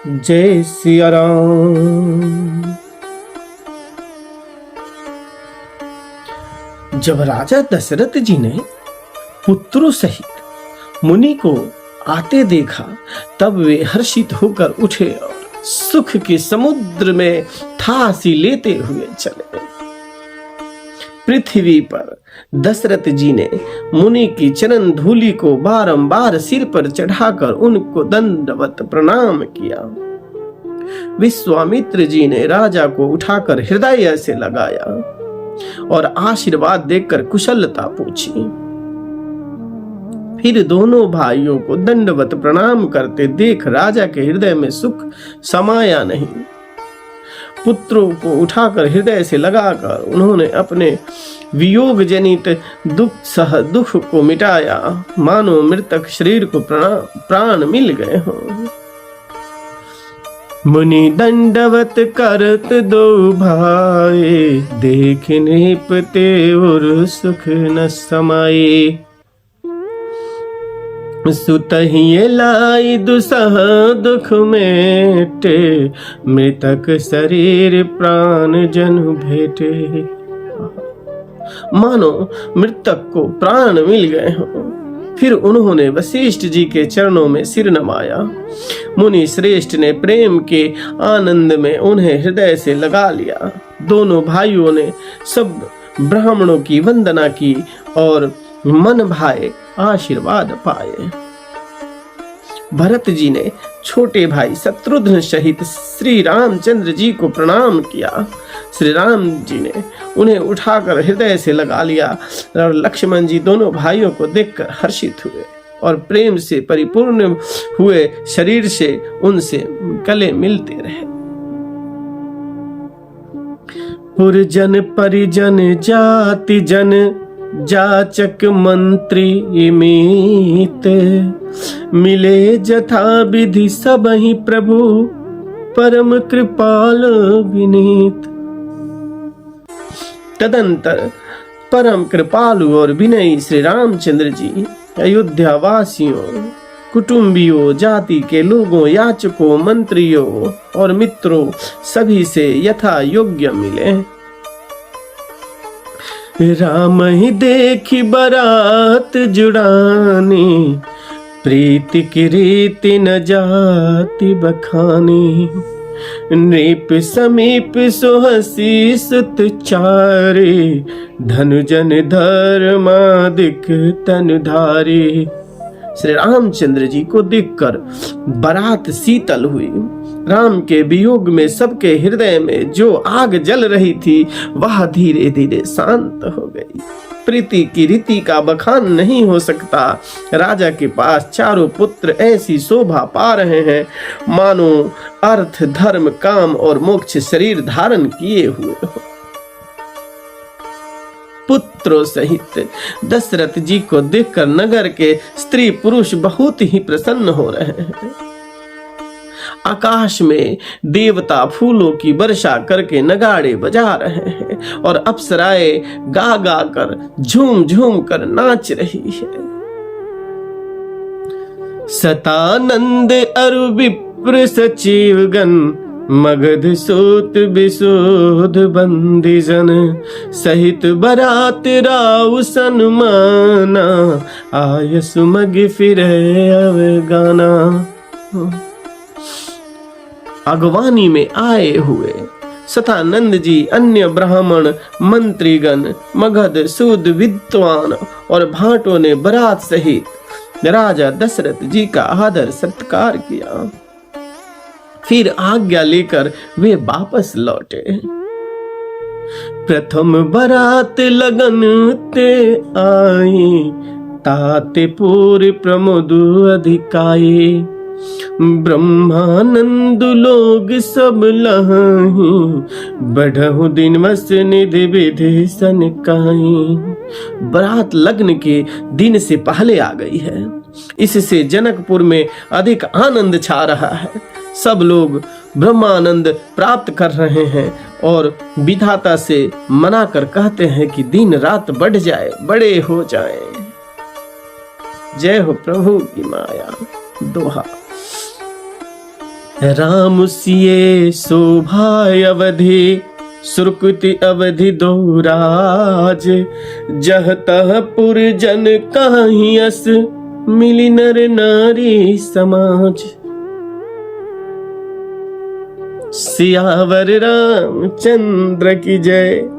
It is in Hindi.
जय सिया राम। जब राजा दशरथ जी ने पुत्रों सहित मुनि को आते देखा, तब वे हर्षित होकर उठे और सुख के समुद्र में थासी लेते हुए चले। पृथ्वी पर दशरथ जी ने मुनि की चरण धूलि को बारंबार सिर पर चढ़ाकर उनको दंडवत प्रणाम किया। विश्वामित्र जी ने राजा को उठाकर हृदय से लगाया और आशीर्वाद देकर कुशलता पूछी। फिर दोनों भाइयों को दंडवत प्रणाम करते देख राजा के हृदय में सुख समाया नहीं। पुत्रों को उठाकर हृदय से लगाकर उन्होंने अपने वियोग जनित दुख को मिटाया, मानो मृतक शरीर को प्राण मिल गए हों। मुनि दंडवत करत दो भाई, देखने पते और सुख न समाये। सुतहिए लाई दुसह दुख मेटे, मृतक शरीर प्राण जन भेटे। मानो मृतक को प्राण मिल गए हों। फिर उन्होंने वशिष्ठ जी के चरणों में सिर नवाया। मुनि श्रेष्ठ ने प्रेम के आनंद में उन्हें हृदय से लगा लिया। दोनों भाइयों ने सब ब्राह्मणों की वंदना की और मन भाए आशीर्वाद पाए। भरत जी ने छोटे भाई शत्रुघ्न सहित श्री रामचंद्र जी को प्रणाम किया। श्री राम जी ने उन्हें उठाकर हृदय से लगा लिया और लक्ष्मण जी दोनों भाइयों को देखकर हर्षित हुए और प्रेम से परिपूर्ण हुए शरीर से उनसे गले मिलते रहे। पुरजन परिजन जाति जन जाचक मंत्री मीत, मिले जथा विधि सबहि प्रभु परम कृपाल विनीत। तदंतर परम कृपालु और विनयी श्री रामचंद्र जी अयोध्या वासियों, कुटुंबियों, जाति के लोगों, याचकों, मंत्रियों और मित्रों सभी से यथा योग्य मिले। राम ही देखी बरात जुड़ानी, प्रीति की रीति न जाति बखानी। नृप समीप सुहसी सुत चारे, धनुजन धर्मादिक तनुधारी। श्री रामचंद्र जी को देखकर बारात शीतल हुई। राम के वियोग में सबके हृदय में जो आग जल रही थी वह धीरे धीरे शांत हो गई। प्रीति की रीति का बखान नहीं हो सकता। राजा के पास चारों पुत्र ऐसी शोभा पा रहे हैं मानो अर्थ, धर्म, काम और मोक्ष शरीर धारण किए हुए हो। पुत्रों सहित दशरथ जी को देखकर नगर के स्त्री पुरुष बहुत ही प्रसन्न हो रहे हैं। आकाश में देवता फूलों की वर्षा करके नगाड़े बजा रहे हैं और अप्सराएं गा गा कर झूम झूम कर नाच रही है। सतानंद अरु विप्र सचिवगण, मगध सूत विशोध बंदी जन, सहित बरात राव सन्माना, आय सुमग फिरे अवगाना। अगवानी में आए हुए सतानंद जी, अन्य ब्राह्मण, मंत्रीगण, मगध सूद विद्वान और भाटों ने बरात सहित राजा दशरथ जी का आदर सत्कार किया। फिर आज्ञा लेकर वे वापस लौटे। प्रथम बरात लगन ते आई, ताते पूरी प्रमोद अधिकाई। ब्रह्मानंद लोग सब लहाही, बढ़हु दिन मस निधि विधि सनकाई। बरात लग्न के दिन से पहले आ गई है। इससे जनकपुर में अधिक आनंद छा रहा है। सब लोग ब्रह्मानंद प्राप्त कर रहे हैं और विधाता से मनाकर कहते हैं कि दिन रात बढ़ जाए, बड़े हो जाए। जय हो प्रभु की माया। दोहा। राम सिए शोभा अवधि सुरकुति अवधि दो राज। जह तह पुर जन काहि अस मिली नर नारी समाज। सियावर रामचंद्र की जय।